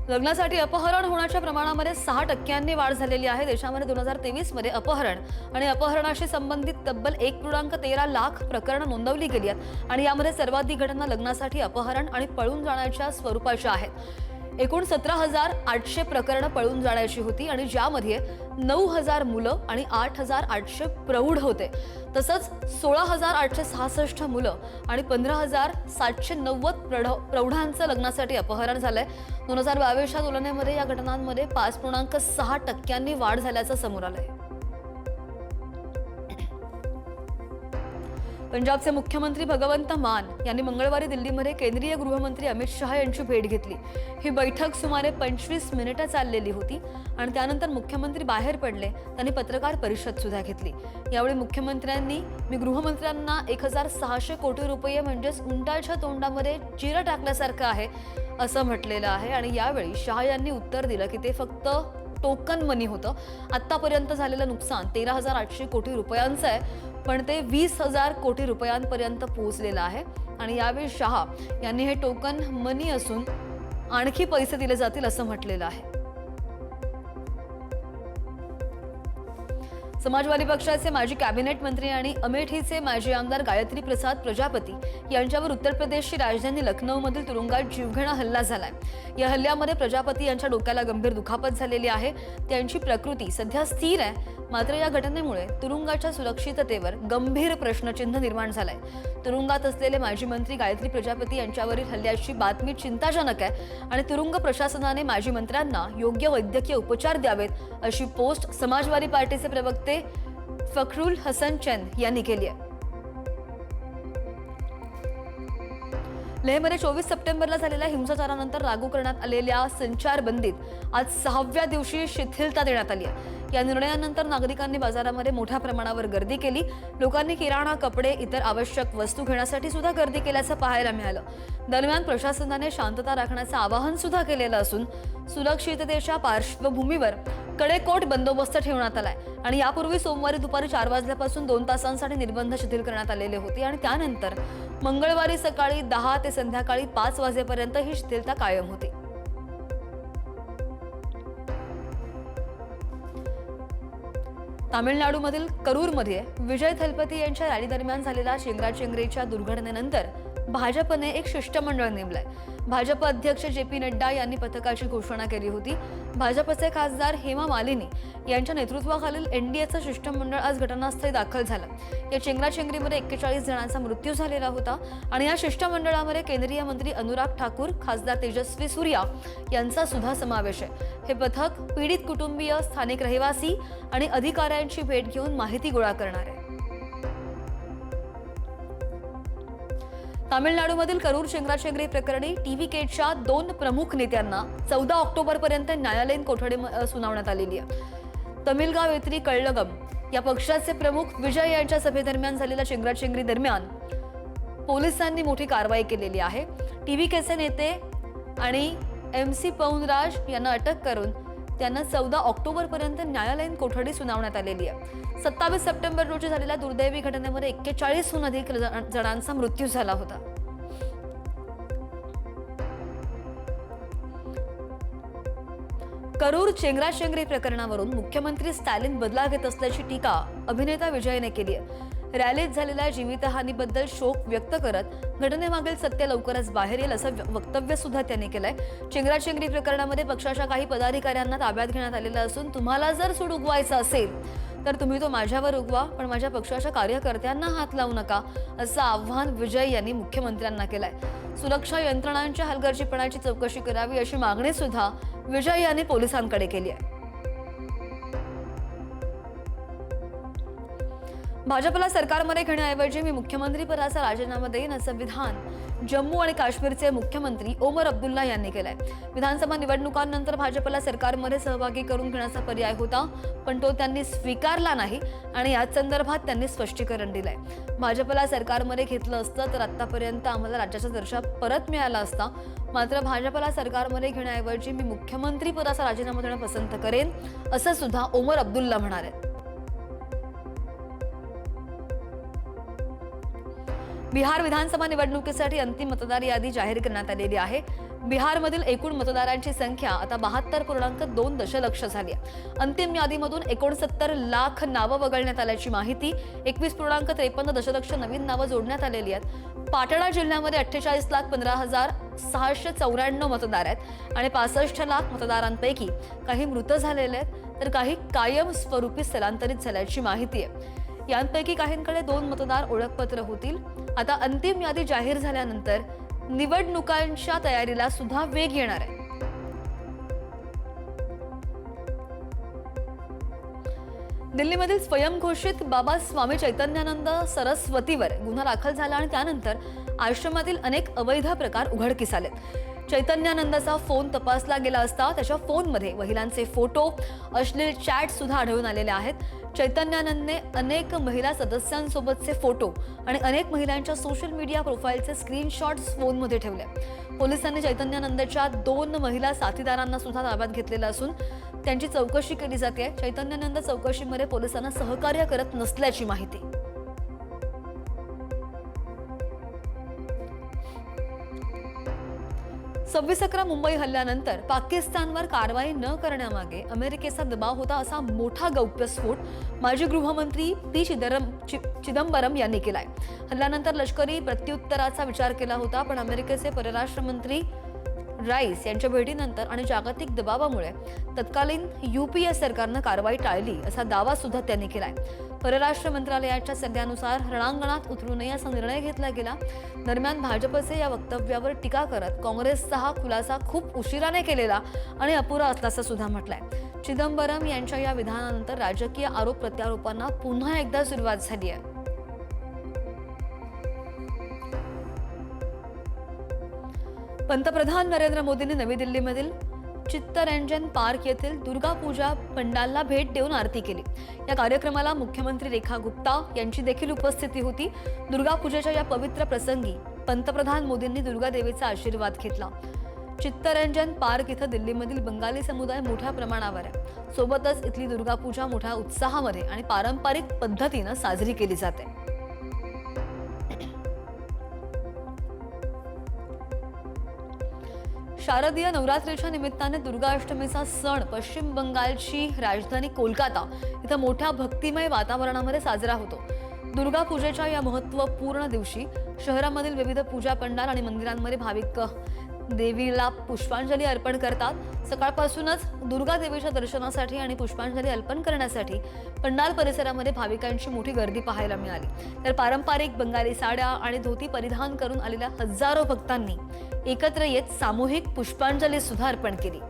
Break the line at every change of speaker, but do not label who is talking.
लग्नासाठी अपहरण होण्याच्या प्रमाणामध्ये 6% वाढ झालेली आहे। देशामध्ये 2023 मध्ये अपहरण आणि अपहरणाशी संबंधित तब्बल 1.13 लाख प्रकरणं नोंदवली गेली आहेत आणि यामध्ये सर्वाधिक घटना लग्नासाठी अपहरण आणि पळून जाण्याच्या स्वरूपाच्या आहेत। एकूण 17,800 प्रकरणं पळून जाण्याची होती आणि ज्यामध्ये 9,000 मुलं आणि 8,800 प्रौढ होते। तसंच 16,866 मुलं आणि 15,790 प्रौढांचं लग्नासाठी अपहरण झालंय। 2022च्या तुलनेमध्ये या घटनांमध्ये 5.6% वाढ झाल्याचं समोर आलंय। पंजाबचे मुख्यमंत्री भगवंत मान यांनी मंगळवारी दिल्लीमध्ये केंद्रीय गृहमंत्री अमित शहा यांची भेट घेतली। ही बैठक सुमारे 25 मिनिटं चाललेली होती आणि त्यानंतर मुख्यमंत्री बाहेर पडले। त्यांनी पत्रकार परिषद सुद्धा घेतली। यावेळी मुख्यमंत्र्यांनी मी गृहमंत्र्यांना 1,600 कोटी रुपये म्हणजेच उंटाच्या तोंडामध्ये चिरा टाकल्यासारखं आहे असं म्हटलेलं आहे आणि यावेळी शहा यांनी उत्तर दिलं की ते फक्त टोकन मनी होतं। आतापर्यंत झालेलं नुकसान 13,800 कोटी रुपयांचं आहे, पण ते 20,000 कोटी रुपयांपर्यंत पोहोचलेलं आहे आणि यावेळी शहा यांनी हे टोकन मनी असून आणखी पैसे दिले जातील असं म्हटलेलं आहे। समाजवादी पक्षाचे माजी कॅबिनेट मंत्री आणि अमेठीचे माजी आमदार गायत्री प्रसाद प्रजापती यांच्यावर उत्तर प्रदेशची राजधानी लखनौमधील तुरुंगात जीवघेणा हल्ला झालाय। या हल्ल्यामध्ये प्रजापती यांच्या डोक्याला गंभीर दुखापत झालेली आहे। त्यांची प्रकृती सध्या स्थिर आहे, मात्र या घटनेमुळे तुरुंगाच्या सुरक्षिततेवर गंभीर प्रश्नचिन्ह निर्माण झालंय। तुरुंगात असलेले माजी मंत्री गायत्री प्रजापती यांच्यावरील हल्ल्याची बातमी चिंताजनक आहे आणि तुरुंग प्रशासनाने माजी मंत्र्यांना योग्य वैद्यकीय उपचार द्यावेत अशी पोस्ट समाजवादी पार्टीचे प्रवक्ते फखरुल हसन चंद यांनी केली आहे। लेहमध्ये 24 सप्टेंबरला झालेल्या हिंसाचारानंतर लागू करण्यात आलेल्या संचारबंदीत आज 6व्या दिवशी शिथिलता देण्यात आली आहे। या निर्णयानंतर नागरिकांनी बाजारामध्ये मोठ्या प्रमाणावर गर्दी केली। लोकांनी किराणा, कपडे, इतर आवश्यक वस्तू घेण्यासाठी सुद्धा गर्दी केल्याचं पाहायला मिळालं। दरम्यान प्रशासनाने शांतता राखण्याचं आवाहन सुद्धा केलेलं असून सुरक्षिततेच्या पार्श्वभूमीवर कडेकोट बंदोबस्त ठेवण्यात आलाय आणि यापूर्वी सोमवारी दुपारी 4 वाजल्यापासून 2 तासांसाठी निर्बंध शिथिल करण्यात आलेले होते आणि त्यानंतर मंगळवारी सकाळी 10 ते संध्याकाळी 5 वाजेपर्यंत ही शिथिलता कायम होती। तामिळनाडूमधील करूरमध्ये विजय थलपती यांच्या रॅली दरम्यान झालेल्या चेंगराचेंगरीच्या दुर्घटनेनंतर भाजपने एक शिष्टमंडळ नेमलंय। भाजप अध्यक्ष जे.पी. नड्डा यांनी पथकाची घोषणा केली होती। भाजपचे खासदार हेमा मालिनी यांच्या नेतृत्वाखालील एनडीएचं शिष्टमंडळ आज घटनास्थळी दाखल झालं। या चेंगराचेंगरीमध्ये 41 जणांचा मृत्यू झालेला होता आणि या शिष्टमंडळामध्ये केंद्रीय मंत्री अनुराग ठाकूर, खासदार तेजस्वी सूर्या यांचा सुद्धा समावेश आहे। हे पथक पीडित कुटुंबीय, स्थानिक रहिवासी आणि अधिकाऱ्यांची भेट घेऊन माहिती गोळा करणार आहे। तामिळनाडूमधील करूर चेंगराचेंगरी प्रकरणी टीव्हीकेच्या 2 प्रमुख नेत्यांना 14 ऑक्टोबरपर्यंत न्यायालयीन कोठडी सुनावण्यात आलेली आहे। तमिलगाव येथील कळलगम या पक्षाचे प्रमुख विजय यांच्या सभेदरम्यान झालेल्या चेंगराचेंगरी दरम्यान पोलिसांनी मोठी कारवाई केलेली आहे। टीव्हीकेचे नेते आणि MC पौनराज यांना अटक करून त्यांना 14 ऑक्टोबरपर्यंत न्यायालयीन कोठडी सुनावण्यात आलेली आहे। 27 सप्टेंबर रोजी झालेल्या दुर्दैवी घटनेमध्ये 41हून अधिक जणांचा मृत्यू झाला होता। करूर चेंगराचेंगरी प्रकरणावरून मुख्यमंत्री स्टॅलिन बदला घेत असल्याची टीका अभिनेता विजयने केली आहे। रॅलीत झालेल्या जीवितहानीबद्दल शोक व्यक्त करत घटनेमागील सत्य लवकरच बाहेर येईल असं वक्तव्य सुद्धा त्यांनी केलंय। चेंगराचेंगरी प्रकरणामध्ये पक्षाच्या काही पदाधिकाऱ्यांना ताब्यात घेण्यात आलेलं असून तुम्हाला जर सूड उगवायचा असेल तर तुम्ही तो माझ्यावर उगवा, पण माझ्या पक्षाच्या कार्यकर्त्यांना हात लावू नका असं आव्हान विजय यांनी मुख्यमंत्र्यांना केलंय। सुरक्षा यंत्रणांच्या हलगर्जीपणाची चौकशी करावी अशी मागणी सुद्धा विजय यांनी पोलिसांकडे केली आहे। भाजपला सरकारमध्ये घेण्याऐवजी मी मुख्यमंत्री पदाचा राजीनामा देईन असं विधान जम्मू आणि काश्मीरचे मुख्यमंत्री ओमर अब्दुल्ला यांनी केलंय। विधानसभा निवडणुकांनंतर भाजपला सरकारमध्ये सहभागी करून घेण्याचा पर्याय होता, पण तो त्यांनी स्वीकारला नाही आणि याच संदर्भात त्यांनी स्पष्टीकरण दिलंय। भाजपला सरकारमध्ये घेतलं असतं तर आतापर्यंत आम्हाला राज्याचा दर्जा परत मिळाला असता, मात्र भाजपला सरकारमध्ये घेण्याऐवजी मी मुख्यमंत्री पदाचा राजीनामा देणं पसंत करेन असं सुद्धा ओमर अब्दुल्ला म्हणाले। बिहार विधानसभा निवडणुकीसाठी अंतिम मतदार यादी जाहीर करण्यात आलेली आहे। बिहारमधील एकूण मतदारांची संख्या आता 72.2 दशलक्ष झाली आहे. अंतिम यादीमधून 69 लाख नावं वगळण्यात आल्याची माहिती. 21.53 दशलक्ष नवीन नावं जोडण्यात आलेली आहेत. पाटणा जिल्ह्यामध्ये 48,15,694 मतदार आहेत आणि 65 लाख मतदारांपैकी काही मृत झालेले आहेत तर काही कायम स्वरूपी स्थलांतरित झाल्याची माहिती आहे. यांपैकी काहींकडे 2 मतदार ओळखपत्र होतील. आता अंतिम यादी जाहीर झाल्यानंतर निवडणुकांच्या तयारीला सुद्धा वेग येणार आहे. दिल्लीमधील स्वयंघोषित बाबा स्वामी चैतन्यानंद सरस्वतीवर गुन्हा दाखल झाला आणि त्यानंतर आश्रमातील अनेक अवैध प्रकार उघडकीस आले. चैतन्यानंदाचा फोन तपासला गेला असता त्याच्या फोनमध्ये महिलांचे फोटो, अश्लील चॅट सुद्धा आढळून आलेले आहेत. चैतन्यानंदने अनेक महिला सदस्यांसोबतचे फोटो आणि अनेक महिलांच्या सोशल मीडिया प्रोफाईलचे स्क्रीनशॉट्स फोनमध्ये ठेवले. पोलिसांनी चैतन्यानंदच्या 2 महिला साथीदारांना सुद्धा ताब्यात घेतलेलं असून त्यांची चौकशी केली जाते. चैतन्यानंद चौकशीमध्ये पोलिसांना सहकार्य करत नसल्याची माहिती. 26/11 मुंबई हल्ल्यानंतर पाकिस्तानवर कारवाई न करण्यामागे अमेरिकेचा दबाव होता असा मोठा गौप्यस्फोट माजी गृहमंत्री पी चिदंबरम यांनी केलाय. हल्ल्यानंतर लष्करी प्रत्युत्तराचा विचार केला होता, पण अमेरिकेचे परराष्ट्र मंत्री राईस यांच्या भेटीनंतर आणि जागतिक दबावामुळे तत्कालीन UPA सरकारनं कारवाई टाळली असा दावा सुद्धा त्यांनी केलाय. परराष्ट्र मंत्रालयाच्या सल्ल्यानुसार रणांगणात उतरू नये असा निर्णय घेतला गेला. दरम्यान भाजपचे या वक्तव्यावर टीका करत काँग्रेसचा हा खुलासा खूप उशिराने केलेला आणि अपुरा असल्याचं सुद्धा म्हटलंय. चिदंबरम यांच्या या विधानानंतर राजकीय आरोप प्रत्यारोपांना पुन्हा एकदा सुरुवात झाली आहे. पंतप्रधान नरेंद्र मोदींनी नवी दिल्लीमधील चित्तरंजन पार्क येथील दुर्गा पूजा पंडालला भेट देऊन आरती केली. या कार्यक्रमाला मुख्यमंत्री रेखा गुप्ता यांची देखील उपस्थिती होती. दुर्गा पूजेच्या या पवित्र प्रसंगी पंतप्रधान मोदींनी दुर्गा देवीचा आशीर्वाद घेतला. चित्तरंजन पार्क इथं दिल्लीमधील बंगाली समुदाय मोठ्या प्रमाणावर आहे. सोबतच इथली दुर्गा पूजा मोठ्या उत्साहामध्ये आणि पारंपरिक पद्धतीनं साजरी केली जाते. शारदीय नवरात्रीच्या निमित्ताने दुर्गाष्टमीचा सण पश्चिम बंगालची राजधानी कोलकाता इथं मोठ्या भक्तिमय वातावरणामध्ये साजरा होतो. दुर्गा पूजेच्या या महत्त्वपूर्ण दिवशी शहरामधील विविध पूजा पंडाल आणि मंदिरांमध्ये भाविक देवीला पुष्पांजली अर्पण करतात. सकाळपासूनच दुर्गा देवीच्या दर्शनासाठी आणि पुष्पांजली अर्पण करण्यासाठी पंडाल परिसरामध्ये भाविकांची मोठी गर्दी पाहायला मिळाली. तर पारंपरिक बंगाली साड्या आणि धोती परिधान करून आलेल्या हजारो भक्तांनी एकत्र येत सामूहिक पुष्पांजली सुद्धा अर्पण केली.